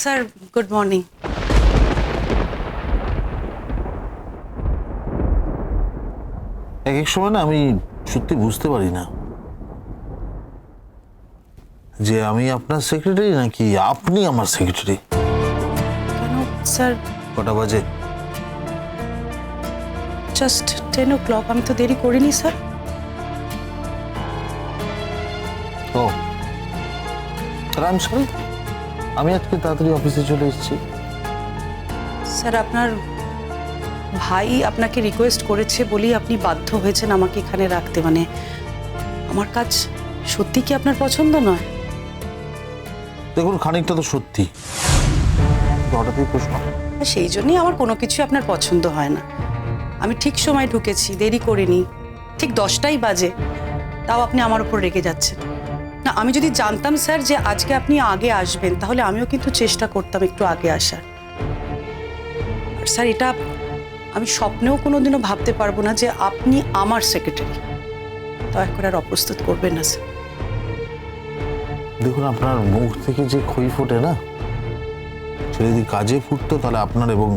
Sir good morning. এক এক সময় না আমি সত্যি বুঝতে পারি না যে আমি আপনার সেক্রেটারি নাকি আপনি আমার সেক্রেটারি। কেন স্যার? কটা বাজে? Just 10 o'clock। আমি তো দেরি করিনি sir. Oh I am sorry, আমি আজকে তাড়াতাড়ি অফিসে চলে এসেছি। স্যার আপনার ভাই আপনাকে রিকোয়েস্ট করেছে বলেই আপনি বাধ্য হয়েছেন আমাকে এখানে রাখতে। মানে আমার কাজ সত্যি কি আপনার পছন্দ নয়? দেখুন খানিকটা তো সত্যি, হঠাৎই প্রশ্ন। সেই জন্যই আমার কোনো কিছু আপনার পছন্দ হয় না। আমি ঠিক সময় ঢুকেছি, দেরি করিনি, ঠিক 10টাই বাজে, তাও আপনি আমার উপর রেগে যাচ্ছেন। না, আমি যদি জানতাম স্যার যে আজকে আপনি আগে আসবেন তাহলে আমিও কিন্তু চেষ্টা করতাম একটু আগে আসার। আর স্যার এটা আমি স্বপ্নেও কোনোদিনও ভাবতে পারবো না যে আপনি আমার সেক্রেটারি। দয়া করে আর অপ্রস্তুত করবেন না স্যার। দেখুন আপনার মুখ থেকে যে খই ফোটে না, সে যদি কাজে ফুটতো তাহলে আপনার এবং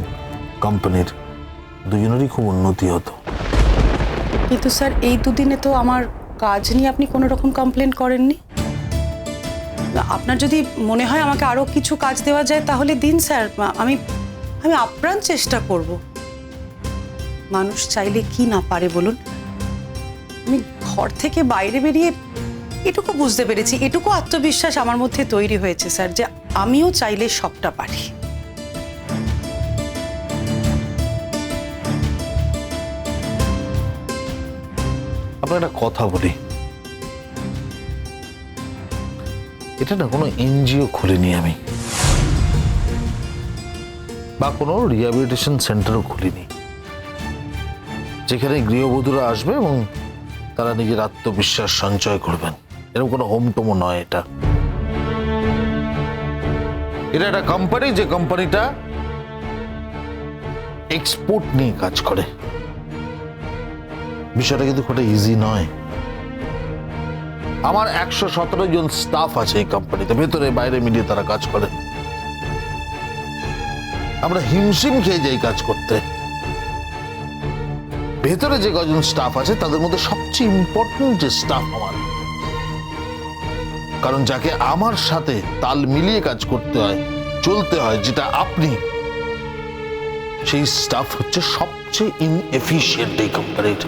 কোম্পানির দুজনেরই খুব উন্নতি হতো। কিন্তু স্যার এই দুদিনে তো আমার কাজ নিয়ে আপনি কোনো রকম কমপ্লেন করেননি। না, আপনার যদি মনে হয় আমাকে আরো কিছু কাজ দেওয়া যায় তাহলে দিন স্যার। আমি আমি আপ্রাণ চেষ্টা করব। মানুষ চাইলে কি না পারে বলুন। আমি ঘর থেকে বাইরে বেরিয়ে এটুকু বুঝতে পেরেছি, এটুকু আত্মবিশ্বাস আমার মধ্যে তৈরি হয়েছে স্যার যে আমিও চাইলে সবটা পারি। আপনার একটা কথা বলি, এটা না কোনো এনজিও খুলিনি আমি, বা কোনো রিহ্যাবিলিটেশন সেন্টারও খুলিনি যেখানে গৃহবধূরা আসবে এবং তারা নিজের আত্মবিশ্বাস সঞ্চয় করবেন। এরকম কোনো হোম টোমও নয় এটা। এটা একটা কোম্পানি, যে কোম্পানিটা এক্সপোর্ট নিয়ে কাজ করে। বিষয়টা কিন্তু খুব ইজি নয়। আমার 117 জন স্টাফ আছে এই কোম্পানিতে, ভেতরে বাইরে মিলিয়ে তারা কাজ করে। আমরা হিমশিম খেয়ে যাই কাজ করতে। ভেতরে যে কজন স্টাফ আছে তাদের মধ্যে সবচেয়ে ইম্পর্টেন্ট যে স্টাফ আমার, কারণ যাকে আমার সাথে তাল মিলিয়ে কাজ করতে হয়, চলতে হয়, যেটা আপনি, সেই স্টাফ হচ্ছে সবচেয়ে ইনএফিশিয়েন্ট এই কোম্পানির।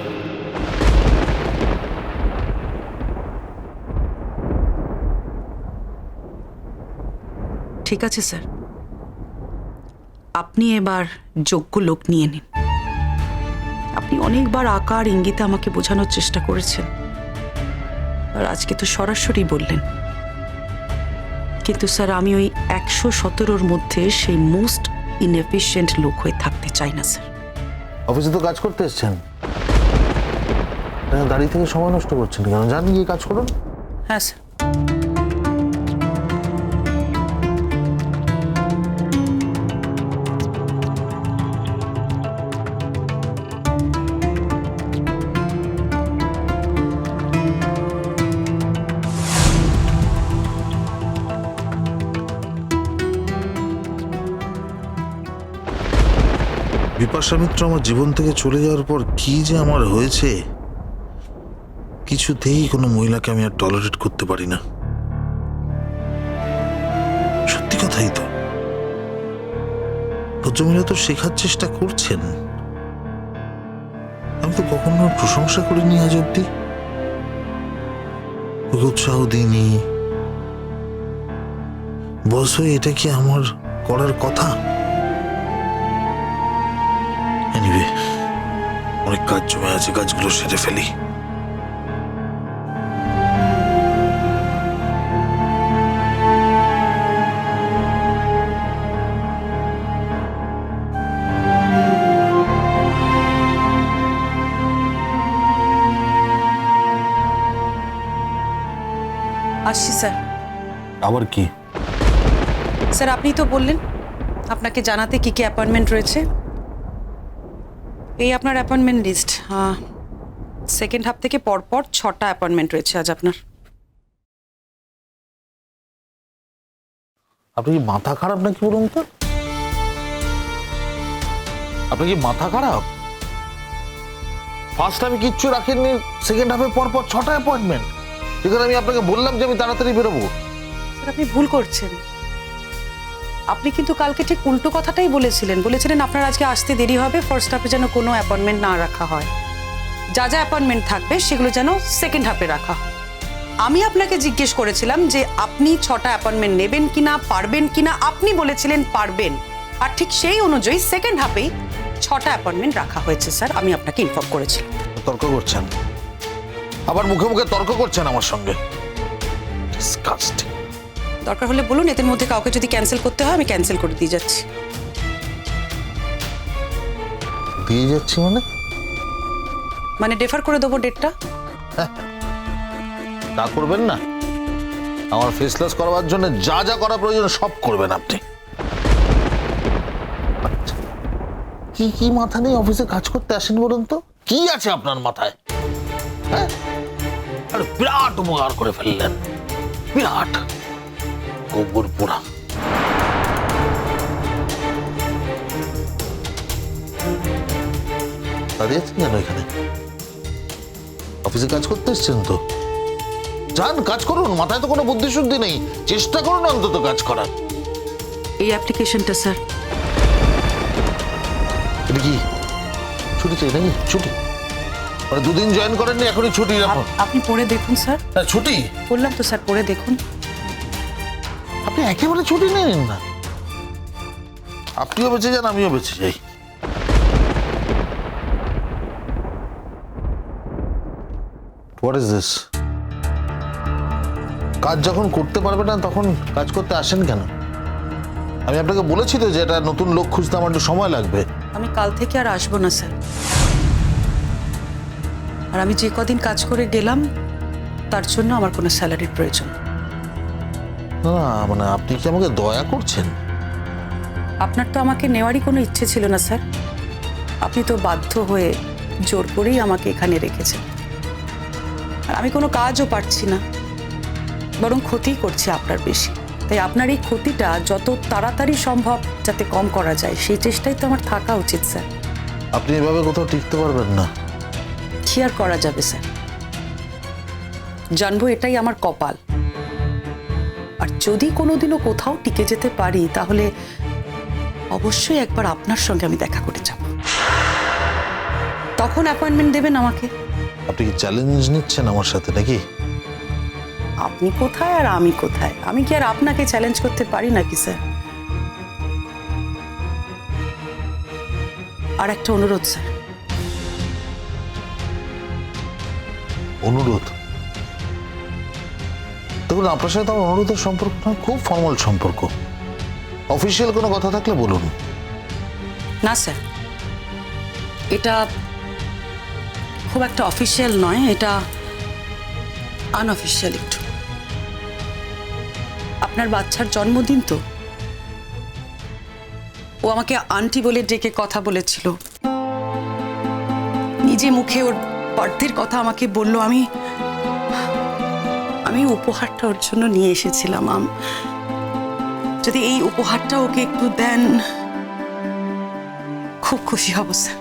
ঠিক আছে স্যার, আপনি এবার যোগ্য লোক নিয়ে নিন। আপনি অনেকবার আকার ইঙ্গিতে আমাকে বোঝানোর চেষ্টা করেছেন, আর আজকে তো সরাসরি বললেন। কিন্তু স্যার আমি ওই 117-র মধ্যে সেই মোস্ট ইনএফিশিয়েন্ট লোক হয়ে থাকতে চাই না স্যার। অফিসে তো কাজ করতে এসছেন, দাঁড়িয়ে থেকে সময় নষ্ট করছেন কেন? জান গিয়ে কাজ করুন। হ্যাঁ স্যার। বিপাশা মিত্র আমার জীবন থেকে চলে যাওয়ার পর কি যে আমার হয়েছে, কিছুতেই কোনো মহিলাকে আমি আর টলারেট করতে পারি না। সত্যি কথাই তো, ভদ্রমহিলা তো শেখার চেষ্টা করছেন। আমি তো কখনো ওর প্রশংসা করিনি আজ অব্দি, ওকে উৎসাহ দিইনি। বস হয়ে এটা কি আমার করার কথা? এনিওয়ে, অনেক কাজ জমে আছে, কাজগুলো সেরে ফেলি। আসছি স্যার। আবার কি? স্যার আপনি তো বললেন আপনাকে জানাতে কি কি অ্যাপয়েন্টমেন্ট রয়েছে। এই আপনার অ্যাপয়েন্টমেন্ট লিস্ট। সেকেন্ড হাফ থেকে পরপর 6টা অ্যাপয়েন্টমেন্ট রয়েছে আজ আপনার। আপনি কি মাথা খারাপ নাকি বলুন তো? আপনি কি মাথা খারাপ? ফার্স্ট হাফে কিচ্ছু রাখেননি, সেকেন্ড হাফে পর পর 6টা অ্যাপয়েন্টমেন্ট, যেখানে আমি আপনাকে বললাম যে আমি তাড়াতাড়ি বেরোবো। স্যার আপনি ভুল করছেন। আপনি কিন্তু কালকে ঠিক উল্টো কথাটাই বলেছিলেন আপনার আজকে আসতে দেরি হবে, ফার্স্ট হাফে যেন কোনো অ্যাপয়েন্টমেন্ট না রাখা হয়, যা যা অ্যাপয়েন্টমেন্ট থাকবে সেগুলো যেন সেকেন্ড হাফে রাখা হয়। আমি আপনাকে জিজ্ঞেস করেছিলাম যে আপনি 6টা অ্যাপয়েন্টমেন্ট নেবেন কিনা, পারবেন কিনা, আপনি বলেছিলেন পারবেন, আর ঠিক সেই অনুযায়ী সেকেন্ড হাফেই 6টা অ্যাপয়েন্টমেন্ট রাখা হয়েছে স্যার, আমি আপনাকে ইনফর্ম করেছিলাম। তর্ক করছেন, আবার মুখে মুখে তর্ক করছেন আমার সঙ্গে। ডিসকাস্টিং। দরকার হলে বলুন, এদের মধ্যে কাউকে যদি ক্যান্সেল করতে হয় আমি ক্যান্সেল করে দিয়ে যাচ্ছি। দিয়ে যাচ্ছি মানে ডেফার করে দেবো ডেটটা। তা করবেন না? আমার ফেসলেস করার জন্য যা যা করা প্রয়োজন সব করবেন আপনি। আচ্ছা, কি কি মাথা নেই অফিসে কাজ করতে আসেন বলুন তো? কি আছে আপনার মাথায়? হ্যাঁ, আরে বিরাট উপকার করে ফেললেন, বিরাট। গোবর পোড়া। দাঁড়িয়ে আছেন কেন এখানে? অফিসে কাজ করতে এসছেন তো, যান কাজ করুন। মাথায় তো কোনো বুদ্ধি শুদ্ধি নেই, চেষ্টা করুন অন্তত কাজ করার। এই অ্যাপ্লিকেশনটা স্যার। এটা কি ছুটি চাই নাকি? ছুটি মানে 2 দিন জয়েন করেননি, এখনই ছুটি? আপনি পড়ে দেখুন স্যার। ছুটি বললাম তো স্যার, পড়ে দেখুন। আপনি একেবারে ছুটি নেন না। আপনিও বেঁচে যান, আমিও বেঁচে যাই। What is this? কাজ যখন করতে পারবে না তখন কাজ করতে আসেন কেন? আমি আপনাকে বলেছি তো যে এটা নতুন লোক খুঁজতে আমার একটু সময় লাগবে। আমি কাল থেকে আর আসবো না স্যার। আর আমি যে কদিন কাজ করে গেলাম তার জন্য আমার কোনো স্যালারির প্রয়োজন। না মানে আপনি কি আমাকে দয়া করছেন? আপনার তো আমাকে নেওয়ারই কোনো ইচ্ছে ছিল না স্যার, আপনি তো বাধ্য হয়ে জোর করেই আমাকে এখানে রেখেছেন। আর আমি কোনো কাজও পারছি না, বরং ক্ষতিই করছি আপনার বেশি। তাই আপনার এই ক্ষতিটা যত তাড়াতাড়ি সম্ভব যাতে কম করা যায় সেই চেষ্টাই তো আমার থাকা উচিত স্যার। আপনি এভাবে কোথাও টিকতে পারবেন না। কি আর করা যাবে স্যার, জানবো এটাই আমার কপাল। আর যদি কোনোদিনও কোথাও টিকে যেতে পারি তাহলে অবশ্যই একবার আপনার সঙ্গে আমি দেখা করে যাব। তখন অ্যাপয়েন্টমেন্ট দেবেন আমাকে। আপনি কি চ্যালেঞ্জ নিচ্ছেন আমার সাথে নাকি? আপনি কোথায় আর আমি কোথায়? আমি কি আর আপনাকে চ্যালেঞ্জ করতে পারি নাকি স্যার? আর একটা অনুরোধ স্যার। অনুরোধ? দেখুন, আপনার সাথে আমার অনুরোধের সম্পর্ক না, খুব ফর্মাল সম্পর্ক। অফিসিয়াল কোনো কথা থাকলে বলুন। না স্যার, এটা খুব একটা অফিসিয়াল নয়, এটা আনঅফিসিয়াল একটু। আপনার বাচ্চার জন্মদিন তো, ও আমাকে আন্টি বলে ডেকে কথা বলেছিল, নিজে মুখে ওর বার্থডের কথা আমাকে বলল। আমি উপহারটা ওর জন্য নিয়ে এসেছিলাম। যদি এই উপহারটা ওকে একটু দেন খুব খুশি হব sir.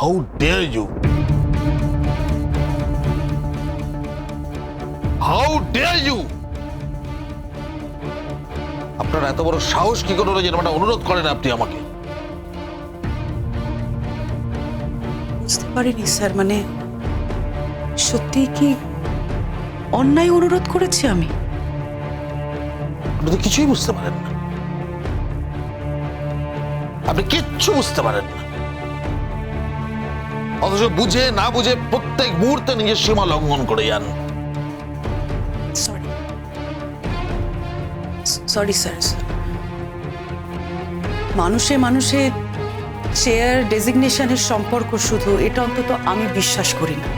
How dare you? How dare you? আপনার এত বড় সাহস কি করে যেন একটা অনুরোধ করেন আপনি আমাকে? বুঝতে পারিনি স্যার, মানে সত্যি কি অন্যায় অনুরোধ করেছি আমি? আপনি তো কিছুই বুঝতে পারেন না, আপনি কিচ্ছু বুঝতে পারেন না, অথচ বুঝে না বুঝে প্রত্যেক মুহূর্তে নিজের সীমা লঙ্ঘন করে যান। Sorry sir. মানুষে মানুষে চেয়ার ডেজিগনেশনের সম্পর্ক শুধু, এটা অন্তত আমি বিশ্বাস করি না।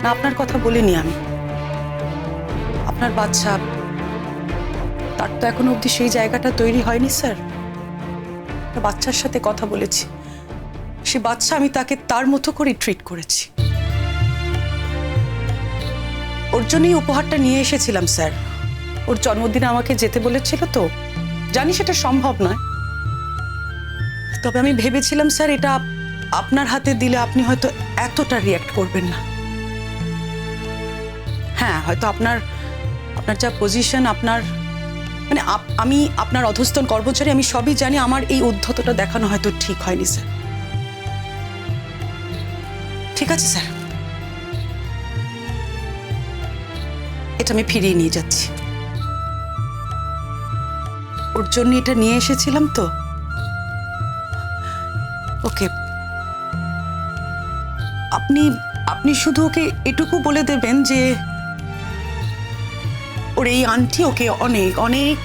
না, আপনার কথা বলিনি আমি। আপনার বাচ্চা, তার তো এখনো অবধি সেই জায়গাটা তৈরি হয়নি স্যার। বাচ্চার সাথে কথা বলেছি, সে বাচ্চা আমি তাকে তার মতো করে ট্রিট করেছি। ওর জন্যই উপহারটা নিয়ে এসেছিলাম স্যার। ওর জন্মদিনে আমাকে যেতে বলেছিল, তো জানি সেটা সম্ভব নয়, তবে আমি ভেবেছিলাম স্যার এটা আপনার হাতে দিলে আপনি হয়তো এতটা রিয়্যাক্ট করবেন না। হ্যাঁ, হয়তো আপনার যা পজিশন, আপনার মানে আমি আপনার অধস্তন কর্মচারী, আমি সবই জানি। আমার এই উদ্ধতটা দেখানো হয়তো ঠিক হয়নি স্যার। ঠিক আছে স্যার, এটা আমি ফিরিয়ে নিয়ে যাচ্ছি। ওর জন্য এটা নিয়ে এসেছিলাম তো। ওকে, আপনি শুধু ওকে এটুকু বলে দেবেন যে ওর এই আন্টি ওকে অনেক অনেক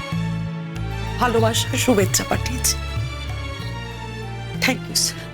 ভালোবাসা, শুভেচ্ছা পাঠিয়েছে। Thank you sir.